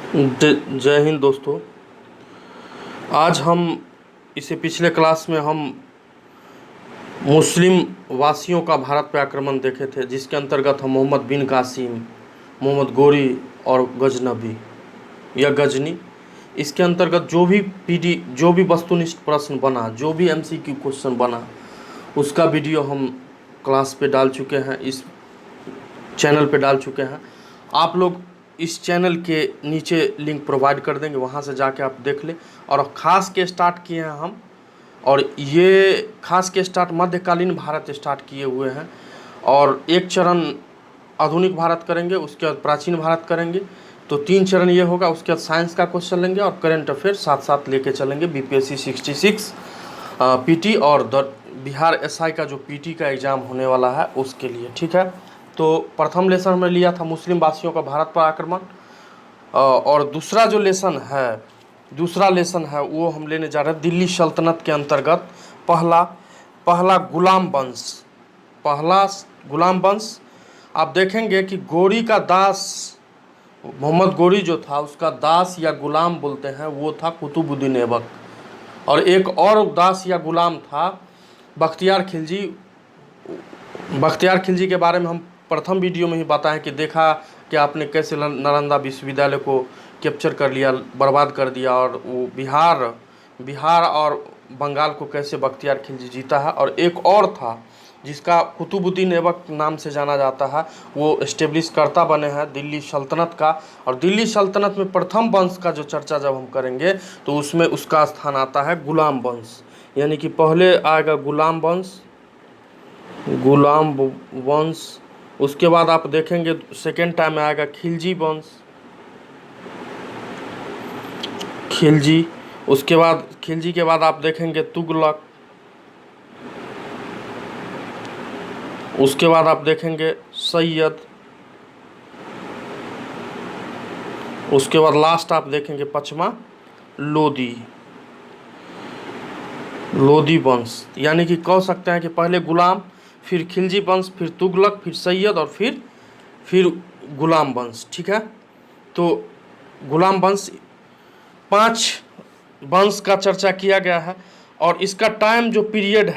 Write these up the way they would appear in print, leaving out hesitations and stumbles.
जय हिंद दोस्तों। आज हम इसे पिछले क्लास में हम मुस्लिम वासियों का भारत पे आक्रमण देखे थे, जिसके अंतर्गत हम मोहम्मद बिन कासिम, मोहम्मद गोरी और गजनबी या गजनी, इसके अंतर्गत जो भी वस्तुनिष्ठ प्रश्न बना, जो भी एमसीक्यू क्वेश्चन बना, उसका वीडियो हम क्लास पे डाल चुके हैं, इस चैनल पे डाल चुके हैं। आप लोग इस चैनल के नीचे लिंक प्रोवाइड कर देंगे, वहाँ से जाके आप देख लें। और खास के स्टार्ट किए हैं हम, और ये खास के स्टार्ट मध्यकालीन भारत स्टार्ट किए हुए हैं, और एक चरण आधुनिक भारत करेंगे, उसके बाद प्राचीन भारत करेंगे। तो 3 चरण ये होगा। उसके बाद साइंस का क्वेश्चन लेंगे और करंट अफेयर साथ साथ लेके चलेंगे। बीपीएससी 66 पीटी और बिहार एसआई का जो पीटी का एग्ज़ाम होने वाला है उसके लिए, ठीक है। तो प्रथम लेसन में लिया था मुस्लिम वासियों का भारत पर आक्रमण, और दूसरा लेसन है वो हम लेने जा रहे हैं दिल्ली सल्तनत के अंतर्गत पहला गुलाम वंश। आप देखेंगे कि गोरी का दास, मोहम्मद गोरी जो था, उसका दास या गुलाम बोलते हैं, वो था कुतुबुद्दीन ऐबक। और एक और दास या गुलाम था बख्तियार खिलजी के बारे में हम प्रथम वीडियो में ही बताएं कि देखा कि आपने कैसे नालंदा विश्वविद्यालय को कैप्चर कर लिया, बर्बाद कर दिया, और वो बिहार और बंगाल को कैसे बख्तियार खिलजी जीता है। और एक और था जिसका कुतुबुद्दीन ऐबक नाम से जाना जाता है, वो एस्टेब्लिश करता बने हैं दिल्ली सल्तनत का। और दिल्ली सल्तनत में प्रथम वंश का जो चर्चा जब हम करेंगे तो उसमें उसका स्थान आता है गुलाम वंश, यानी कि पहले आएगा गुलाम वंश। उसके बाद आप देखेंगे सेकेंड टाइम में आएगा खिलजी वंश, उसके बाद खिलजी के बाद आप देखेंगे तुगलक, उसके बाद आप देखेंगे सैयद, उसके बाद लास्ट आप देखेंगे पचमा लोदी वंश। यानी कि कह सकते हैं कि पहले गुलाम, फिर खिलजी वंश, फिर तुगलक, फिर सैयद, और फिर गुलाम वंश, ठीक है। तो गुलाम वंश 5 वंश का चर्चा किया गया है। और इसका टाइम जो पीरियड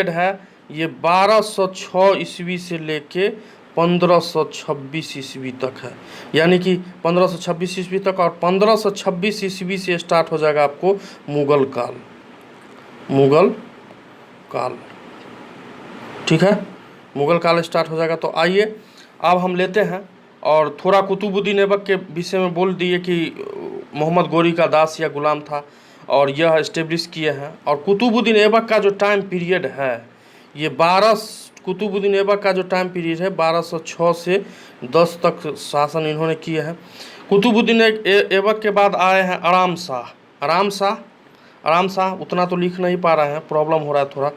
है ये 1206 ईस्वी से लेके 1526 ईस्वी तक है। यानी कि 1526 ईस्वी तक, और 1526 ईस्वी से स्टार्ट हो जाएगा आपको मुगल काल, ठीक है। मुगल काल स्टार्ट हो जाएगा। तो आइए अब हम लेते हैं और थोड़ा कुतुबुद्दीन ऐबक के विषय में बोल दिए कि मोहम्मद गोरी का दास या गुलाम था और यह एस्टेब्लिश किए हैं। और कुतुबुद्दीन ऐबक का जो टाइम पीरियड है ये 1206 से 10 तक शासन इन्होंने किए हैं। कुतुबुद्दीन ऐबक के बाद आए हैं आराम शाह। उतना तो लिख नहीं पा रहे हैं, प्रॉब्लम हो रहा है थोड़ा,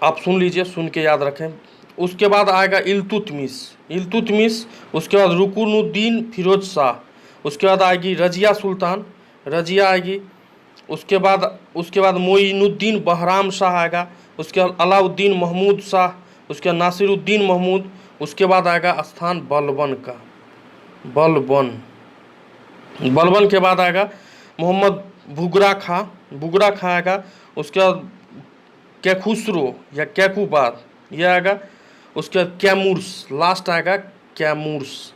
आप सुन लीजिए, सुन के याद रखें। उसके बाद आएगा इल्तुतमिश, उसके बाद रुकनुद्दीन फिरोज शाह, उसके बाद आएगी रजिया आएगी, उसके बाद मोइनुद्दीन बहराम शाह आएगा, उसके बाद अलाउद्दीन महमूद शाह, उसके बाद नासिरुद्दीन महमूद, उसके बाद आएगा स्थान बलबन के बाद आएगा मोहम्मद बुगरा खां आएगा, उसके बाद कैखुसरो या कैकुबाद ये आएगा, उसके बाद कैमूर्स, लास्ट आएगा कैमूर्स,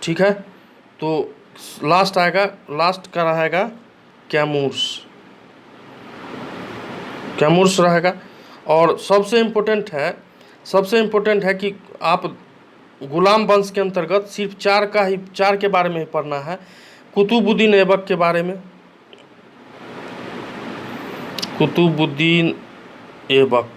ठीक है। तो लास्ट का रहेगा कैमूर्स रहेगा। और सबसे इम्पोर्टेंट है कि आप गुलाम वंश के अंतर्गत सिर्फ 4 के बारे में ही पढ़ना है। कुतुबुद्दीन ऐबक के बारे में, कुतुबुद्दीन ऐबक,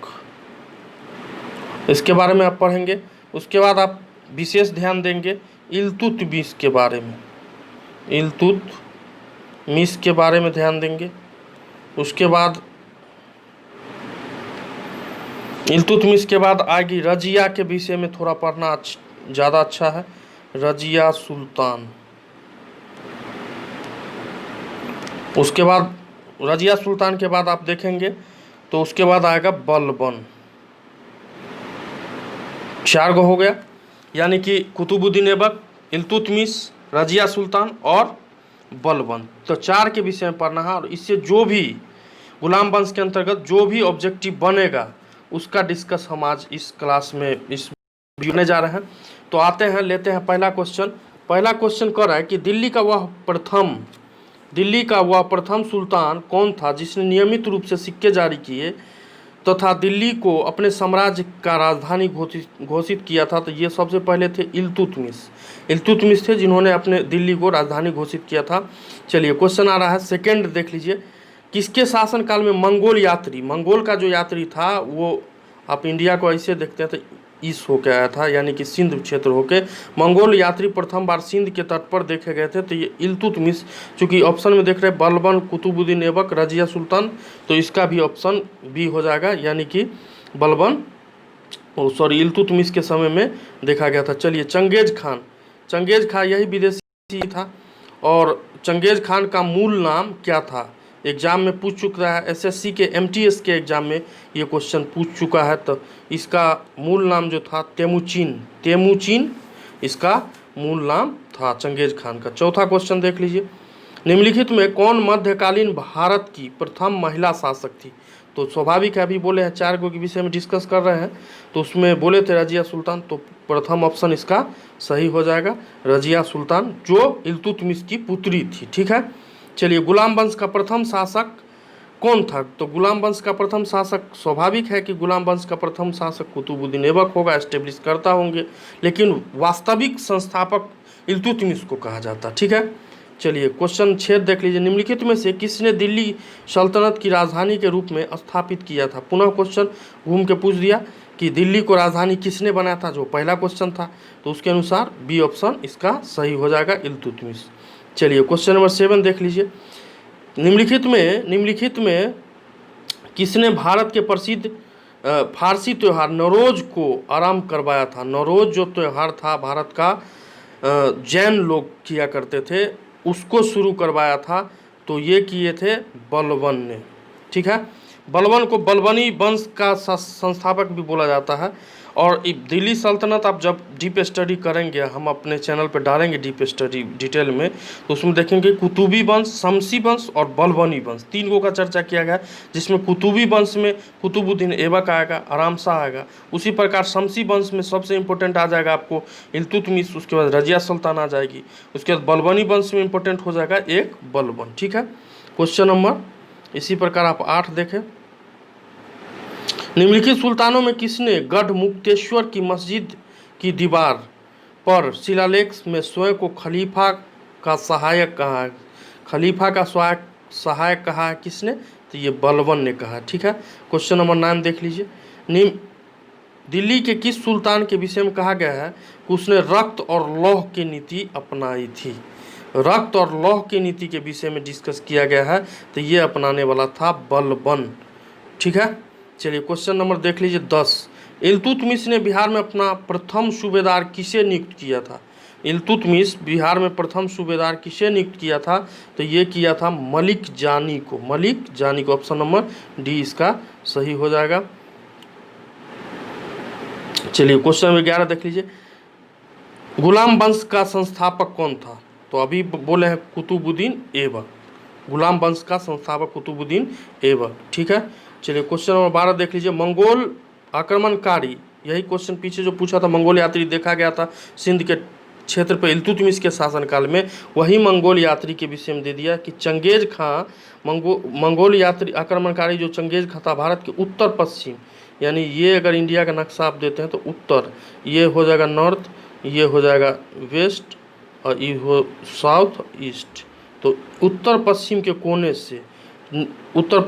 इसके बारे में आप पढ़ेंगे। उसके बाद आप विशेष ध्यान देंगे इल्तुतमिश के बारे में ध्यान देंगे। उसके बाद इल्तुतमिश के बाद आएगी रजिया के विषय में थोड़ा पढ़ना ज़्यादा अच्छा है, रजिया सुल्तान। उसके बाद रजिया सुल्तान के बाद आप देखेंगे तो उसके बाद आएगा बलबन। 4 गो हो गया। यानी कि कुतुबुद्दीन ऐबक, इल्तुतमिश, रजिया सुल्तान और बलबन। तो 4 के विषय में पढ़ना है और इससे जो भी गुलाम वंश के अंतर्गत जो भी ऑब्जेक्टिव बनेगा उसका डिस्कस हम आज इस क्लास में इस वीडियो में जा रहे हैं। तो आते हैं, लेते हैं पहला क्वेश्चन। पहला क्वेश्चन कर रहा है कि दिल्ली का वह प्रथम सुल्तान कौन था जिसने नियमित रूप से सिक्के जारी किए तथा दिल्ली को अपने साम्राज्य का राजधानी घोषित किया था। तो ये सबसे पहले थे इल्तुतमिश थे जिन्होंने अपने दिल्ली को राजधानी घोषित किया था। चलिए क्वेश्चन आ रहा है, सेकंड देख लीजिए। किसके शासनकाल में मंगोल का जो यात्री था वो, आप इंडिया को ऐसे देखते हैं तो ईस्ट होके आया था, यानी कि सिंध क्षेत्र होके मंगोल यात्री प्रथम बार सिंध के तट पर देखे गए थे। तो ये इल्तुतमिश, चूंकि ऑप्शन में देख रहे हैं बलबन, कुतुबुद्दीन ऐबक, रजिया सुल्तान, तो इसका भी ऑप्शन बी हो जाएगा, यानी कि बलबन इल्तुतमिश के समय में देखा गया था। चलिए चंगेज खान यही विदेशी था और चंगेज खान का मूल नाम क्या था? एग्जाम में पूछ चुका है, एसएससी के एमटीएस के एग्जाम में ये क्वेश्चन पूछ चुका है। तो इसका मूल नाम जो था तेमुचिन इसका मूल नाम था चंगेज खान का। चौथा क्वेश्चन देख लीजिए, निम्नलिखित में कौन मध्यकालीन भारत की प्रथम महिला शासक थी? तो स्वाभाविक है, अभी बोले हैं 4 के विषय में डिस्कस कर रहे हैं, तो उसमें बोले थे रजिया सुल्तान, तो प्रथम ऑप्शन इसका सही हो जाएगा, रजिया सुल्तान, जो इल्तुतमिश की पुत्री थी। ठीक है, चलिए गुलाम वंश का प्रथम शासक कौन था? तो गुलाम वंश का प्रथम शासक, स्वाभाविक है कि गुलाम वंश का प्रथम शासक कुतुबुद्दीन ऐबक होगा, एस्टेब्लिश करता होंगे, लेकिन वास्तविक संस्थापक इल्तुतमिश को कहा जाता। ठीक है, चलिए क्वेश्चन 6 देख लीजिए, निम्नलिखित में से किसने दिल्ली सल्तनत की राजधानी के रूप में स्थापित किया था? पुनः क्वेश्चन घूम के पूछ दिया कि दिल्ली को राजधानी किसने बनाया था, जो पहला क्वेश्चन था, तो उसके अनुसार बी ऑप्शन इसका सही हो जाएगा, इल्तुतमिश। चलिए क्वेश्चन नंबर 7 देख लीजिए, निम्नलिखित में किसने भारत के प्रसिद्ध फारसी त्यौहार नौरोज को आरंभ करवाया था? नौरोज जो त्यौहार था भारत का, जैन लोग किया करते थे, उसको शुरू करवाया था। तो ये किए थे बलबन ने। ठीक है, बलबन को बलबनी वंश का संस्थापक भी बोला जाता है। और दिल्ली सल्तनत आप जब डीप स्टडी करेंगे, हम अपने चैनल पर डालेंगे डीप स्टडी डिटेल में, तो उसमें देखेंगे कुतुबी वंश, शमसी वंश और बलबनी वंश, 3 का चर्चा किया गया है, जिसमें कुतुबी वंश में कुतुबुद्दीन ऐबक आएगा, आराम शाह आएगा। उसी प्रकार शमसी वंश में सबसे इंपॉर्टेंट आ जाएगा आपको इल्तुतमिश, उसके बाद रजिया सुल्तान आ जाएगी, उसके बाद बलबनी वंश में इंपॉर्टेंट हो जाएगा एक बलबन। ठीक है, क्वेश्चन नंबर इसी प्रकार आप 8 देखें, निम्नलिखित सुल्तानों में किसने गढ़ मुक्तेश्वर की मस्जिद की दीवार पर शिलालेख में स्वयं को खलीफा का सहायक कहा है? खलीफा का सहायक कहा है किसने? तो ये बलबन ने कहा। ठीक है, क्वेश्चन नंबर 9 देख लीजिए, दिल्ली के किस सुल्तान के विषय में कहा गया है कि उसने रक्त और लौह की नीति अपनाई थी? रक्त और लौह की नीति के विषय में डिस्कस किया गया है, तो ये अपनाने वाला था बलबन। ठीक है, चलिए क्वेश्चन नंबर देख लीजिए 10, इल्तुतमिश ने बिहार में अपना प्रथम सूबेदार किसे नियुक्त किया था? इल्तुतमिश बिहार में प्रथम सूबेदार किसे नियुक्त किया था? तो ये किया था मलिक जानी को। ऑप्शन नंबर डी इसका सही हो जाएगा। चलिए क्वेश्चन नंबर 11 देख लीजिए, गुलाम वंश का संस्थापक कौन था? तो अभी बोले हैं कुतुबुद्दीन ऐबक, गुलाम वंश का संस्थापक कुतुबुद्दीन ऐबक। ठीक है, चलिए क्वेश्चन नंबर 12 देख लीजिए, मंगोल आक्रमणकारी, यही क्वेश्चन पीछे जो पूछा था, मंगोल यात्री देखा गया था सिंध के क्षेत्र पर इल्तुतमिश के शासनकाल में, वही मंगोल यात्री के विषय में दे दिया कि चंगेज खां मंगोल यात्री आक्रमणकारी जो चंगेज खां था भारत के उत्तर पश्चिम, यानी ये अगर इंडिया का नक्शा आप देते हैं तो उत्तर, ये हो जाएगा नॉर्थ, ये हो जाएगा वेस्ट और ये हो साउथ ईस्ट, तो उत्तर पश्चिम के कोने से, उत्तर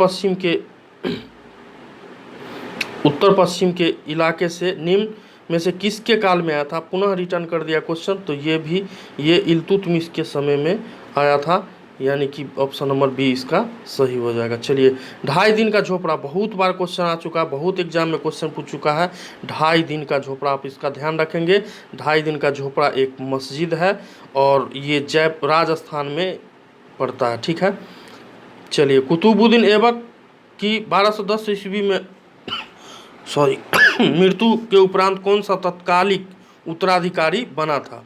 पश्चिम के इलाके से निम्न में से किसके काल में आया था? पुनः रिटर्न कर दिया क्वेश्चन, तो ये इल्तुतमिश के समय में आया था, यानी कि ऑप्शन नंबर बी इसका सही हो जाएगा। चलिए 2.5 दिन का झोपड़ा, बहुत बार क्वेश्चन आ चुका है, बहुत एग्जाम में क्वेश्चन पूछ चुका है। 2.5 दिन का झोपड़ा, आप इसका ध्यान रखेंगे। 2.5 दिन का झोपड़ा एक मस्जिद है और ये राजस्थान में पड़ता है। ठीक है, चलिए कुतुबुद्दीन ऐबक की 1210 ईस्वी में मृत्यु के उपरांत कौन सा तत्कालिक उत्तराधिकारी बना था।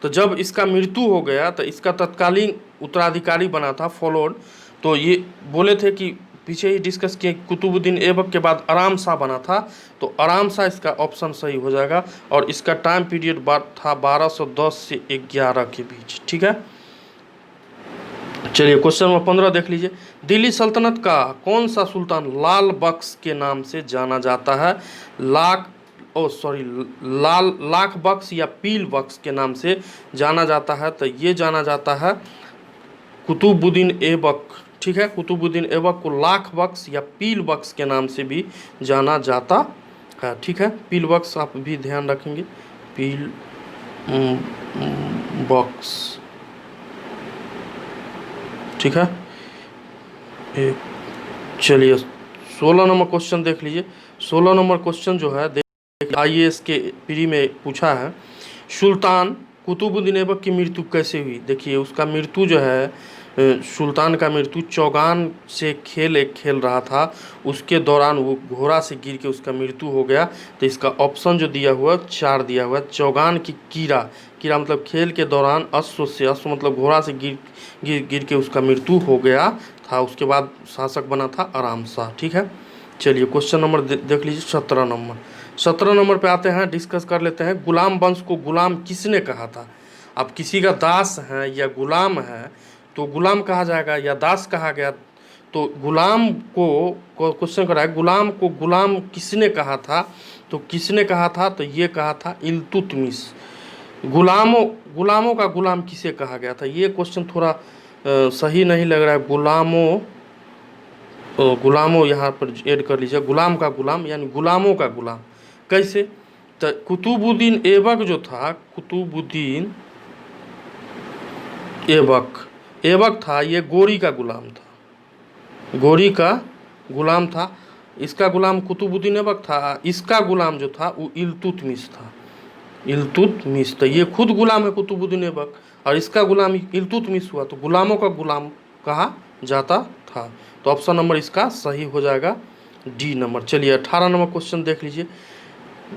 तो जब इसका मृत्यु हो गया तो इसका तत्कालीन उत्तराधिकारी बना था फॉलोड। तो ये बोले थे कि पीछे ही डिस्कस किए, कुतुबुद्दीन ऐबक के बाद आराम शाह बना था। तो आराम शाह इसका ऑप्शन सही हो जाएगा। और इसका टाइम पीरियड था 1210 से 11 के बीच। ठीक है, चलिए क्वेश्चन नंबर 15 देख लीजिए। दिल्ली सल्तनत का कौन सा सुल्तान लाल बख्श के नाम से जाना जाता है? लाख बख्श या पील बख्श के नाम से जाना जाता है। तो ये जाना जाता है कुतुबुद्दीन ऐबक। ठीक है, कुतुबुद्दीन ऐबक को लाख बख्श या पील बख्श के नाम से भी जाना जाता है। ठीक है, पील बख्श आप भी ध्यान रखेंगे, पील बख्श। ठीक है, चलिए 16 नंबर क्वेश्चन देख लीजिए। 16 नंबर क्वेश्चन जो है IAS के प्री में पूछा है, सुल्तान कुतुबुद्दीन ऐबक की मृत्यु कैसे हुई? देखिए उसका मृत्यु जो है, सुल्तान का मृत्यु चौगान से एक खेल रहा था, उसके दौरान वो घोड़ा से गिर के उसका मृत्यु हो गया। तो इसका ऑप्शन जो दिया हुआ 4 दिया हुआ है। चौगान की कीड़ा मतलब खेल के दौरान अश्व मतलब घोड़ा से गिर के उसका मृत्यु हो गया था। उसके बाद शासक बना था आराम शाह। ठीक है, चलिए क्वेश्चन नंबर देख लीजिए 17 नंबर। 17 नंबर पे आते हैं, डिस्कस कर लेते हैं। गुलाम वंश को गुलाम किसने कहा था? अब किसी का दास है या गुलाम है तो गुलाम कहा जाएगा या दास कहा गया। तो गुलाम को क्वेश्चन करा है, गुलाम को गुलाम किसने कहा था? तो किसने कहा था? तो ये कहा था इल्तुतमिश। गुलामों का गुलाम किसे कहा गया था? ये क्वेश्चन थोड़ा सही नहीं लग रहा है। गुलामों यहाँ पर ऐड कर लीजिए, गुलाम का गुलाम यानी गुलामों का गुलाम। कैसे? तो कुतुबुद्दीन ऐबक जो था, कुतुबुद्दीन ऐबक था, ये गोरी का गुलाम था, गोरी का गुलाम था। इसका गुलाम कुतुबुद्दीन ऐबक था, इसका गुलाम जो था वो इल्तुतमिश था, इल्तुतमिश। तो ये खुद गुलाम है कुतुबुद्दीन ऐबक और इसका गुलाम इल्तुतमिश हुआ, तो गुलामों का गुलाम कहा जाता था। तो ऑप्शन नंबर इसका सही हो जाएगा डी नंबर। चलिए 18 नंबर क्वेश्चन देख लीजिए।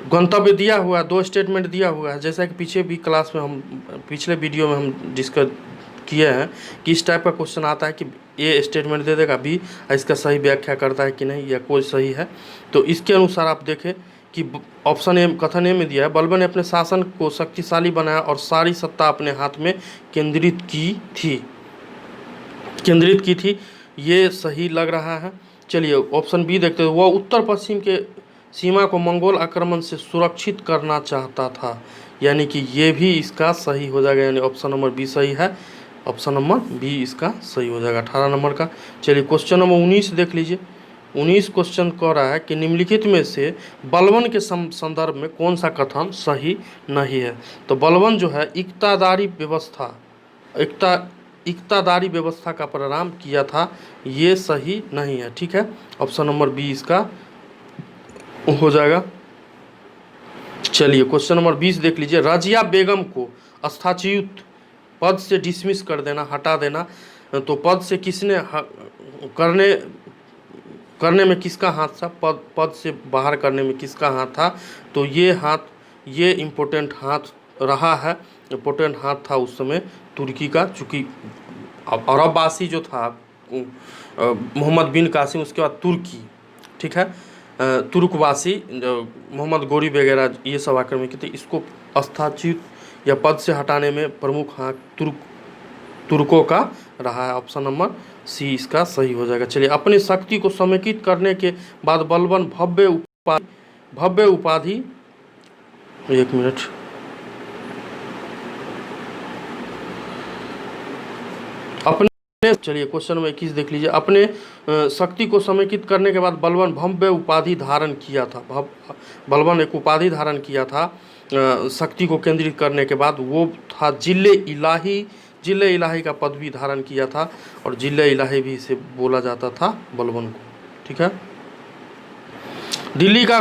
गंतव्य दिया हुआ, 2 स्टेटमेंट दिया हुआ है, जैसा कि पीछे भी क्लास में हम पिछले वीडियो में हम डिस्कस किए हैं कि इस टाइप का क्वेश्चन आता है कि ए स्टेटमेंट दे देगा, बी इसका सही व्याख्या करता है कि नहीं या कोई सही है। तो इसके अनुसार आप देखें कि ऑप्शन ए कथन ए में दिया है, बलबन ने अपने शासन को शक्तिशाली बनाया और सारी सत्ता अपने हाथ में केंद्रित की थी। ये सही लग रहा है। चलिए ऑप्शन बी देखते हैं, वह उत्तर पश्चिम के सीमा को मंगोल आक्रमण से सुरक्षित करना चाहता था, यानी कि ये भी इसका सही हो जाएगा, यानी ऑप्शन नंबर बी सही है। ऑप्शन नंबर बी इसका सही हो जाएगा 18 नंबर का। चलिए क्वेश्चन नंबर 19 देख लीजिए। 19 क्वेश्चन कह रहा है कि निम्नलिखित में से बलबन के संदर्भ में कौन सा कथन सही नहीं है? तो बलबन जो है इक्तादारी व्यवस्था का प्रारंभ किया था, ये सही नहीं है। ठीक है, ऑप्शन नंबर बी इसका हो जाएगा। चलिए क्वेश्चन नंबर 20 देख लीजिए। रजिया बेगम को स्थाच्युत पद से डिसमिस कर देना, हटा देना, तो पद से किसने करने में किसका हाथ था? पद से बाहर करने में किसका हाथ था? तो ये इम्पोर्टेंट हाथ रहा है, इम्पोर्टेंट हाथ था उस समय तुर्की का, चूँकि अरबवासी जो था मोहम्मद बिन कासिम, उसके बाद तुर्की। ठीक है, तुर्कवासी मोहम्मद गोरी वगैरह ये सब आक्रमण किए थे। इसको स्थाच्युत या पद से हटाने में प्रमुख हाथ तुर्कों का रहा है। ऑप्शन नंबर सी इसका सही हो जाएगा। चलिए, अपनी शक्ति को समेकित करने के बाद बलबन भव्य उपाधि एक मिनट, चलिए क्वेश्चन नंबर 21 देख लीजिए। अपने शक्ति को समेकित करने के बाद बलबन भव्य उपाधि धारण किया था। बलबन एक उपाधि धारण किया था शक्ति को केंद्रित करने के बाद, वो था जिले इलाही का पदवी धारण किया था, और जिले इलाही भी इसे बोला जाता था बलबन को। ठीक है, दिल्ली का,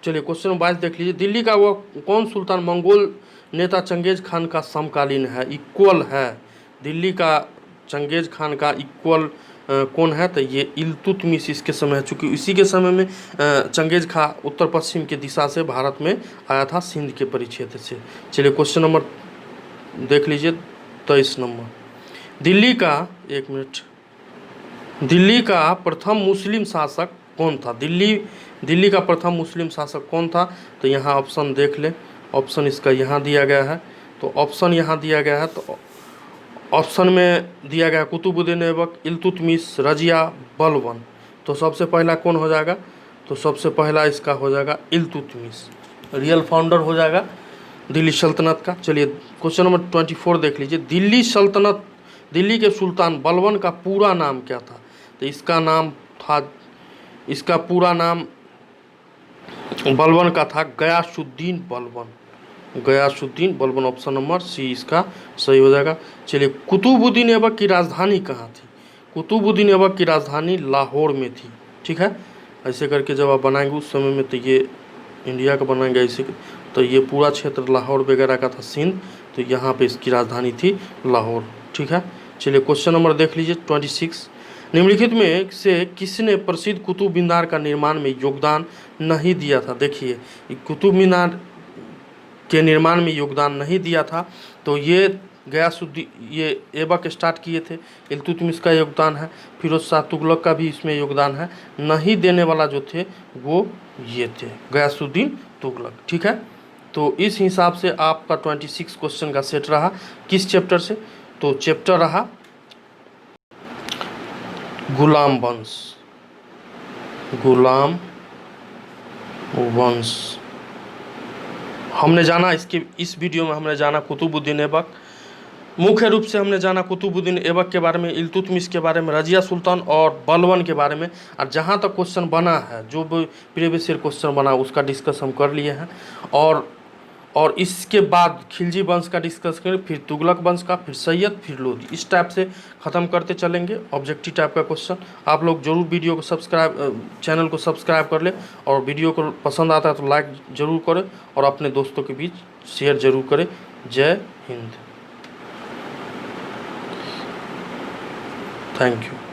चलिए क्वेश्चन नंबर 22 देख लीजिए। दिल्ली का वो कौन सुल्तान मंगोल नेता चंगेज खान का समकालीन है, इक्वल है? दिल्ली का चंगेज खान का इक्वल कौन है, तो ये इल्तुतमिश इसके समय है, चूँकि इसी के समय में चंगेज खा उत्तर पश्चिम के दिशा से भारत में आया था, सिंध के परिक्षेत्र से। चलिए क्वेश्चन नंबर देख लीजिए 23 नंबर। दिल्ली का, एक मिनट, दिल्ली का प्रथम मुस्लिम शासक कौन था? दिल्ली का प्रथम मुस्लिम शासक कौन था? तो यहाँ ऑप्शन देख ले, ऑप्शन इसका यहाँ दिया गया है। तो ऑप्शन यहाँ दिया गया है, तो ऑप्शन में दिया गया कुतुबुद्दीन ऐबक, इल्तुतमिश, रजिया, बलबन। तो सबसे पहला कौन हो जाएगा? तो सबसे पहला इसका हो जाएगा इल्तुतमिश, रियल फाउंडर हो जाएगा दिल्ली सल्तनत का। चलिए क्वेश्चन नंबर 24 देख लीजिए। दिल्ली सल्तनत, दिल्ली के सुल्तान बलबन का पूरा नाम क्या था? तो इसका नाम था, इसका पूरा नाम बलबन का था Ghiyasuddin Balban, Ghiyasuddin Balban. Option number C इसका सही हो जाएगा। चलिए कुतुबुद्दीन ऐबक की राजधानी कहाँ थी? कुतुबुद्दीन ऐबक की राजधानी लाहौर में थी। ठीक है, ऐसे करके जब आप बनाएंगे उस समय में, तो ये इंडिया का बनाएंगे ऐसे, तो ये पूरा क्षेत्र लाहौर वगैरह का था, सिंध, तो यहाँ पे इसकी राजधानी थी लाहौर। ठीक है, चलिए क्वेश्चन नंबर देख लीजिए 26। निम्नलिखित में से किसने प्रसिद्ध कुतुब मीनार का निर्माण में योगदान नहीं दिया था? देखिए कुतुब मीनार के निर्माण में योगदान नहीं दिया था, तो ये गयासुद्दीन, ये ऐबक स्टार्ट किए थे, इल्तुतमिश का योगदान है, फिरोज शाह तुगलक का भी इसमें योगदान है। नहीं देने वाला जो थे वो ये थे, गयासुद्दीन तुगलक। ठीक है, तो इस हिसाब से आपका 26 क्वेश्चन का सेट रहा। किस चैप्टर से? तो चैप्टर रहा गुलाम वंश, गुलाम वंश। हमने जाना इसके, इस वीडियो में हमने जाना कुतुबुद्दीन ऐबक, मुख्य रूप से हमने जाना कुतुबुद्दीन ऐबक के बारे में, इल्तुतमिश के बारे में, रजिया सुल्तान और बलबन के बारे में। और जहाँ तक क्वेश्चन बना है, जो भी प्रीवियस ईयर क्वेश्चन बना उसका डिस्कस हम कर लिए हैं। और इसके बाद खिलजी वंश का डिस्कस करें, फिर तुगलक वंश का, फिर सैयद, फिर लोधी, इस टाइप से ख़त्म करते चलेंगे ऑब्जेक्टिव टाइप का क्वेश्चन। आप लोग जरूर वीडियो को सब्सक्राइब, चैनल को सब्सक्राइब कर ले, और वीडियो को पसंद आता है तो लाइक ज़रूर करें और अपने दोस्तों के बीच शेयर ज़रूर करें। जय हिंद, थैंक यू।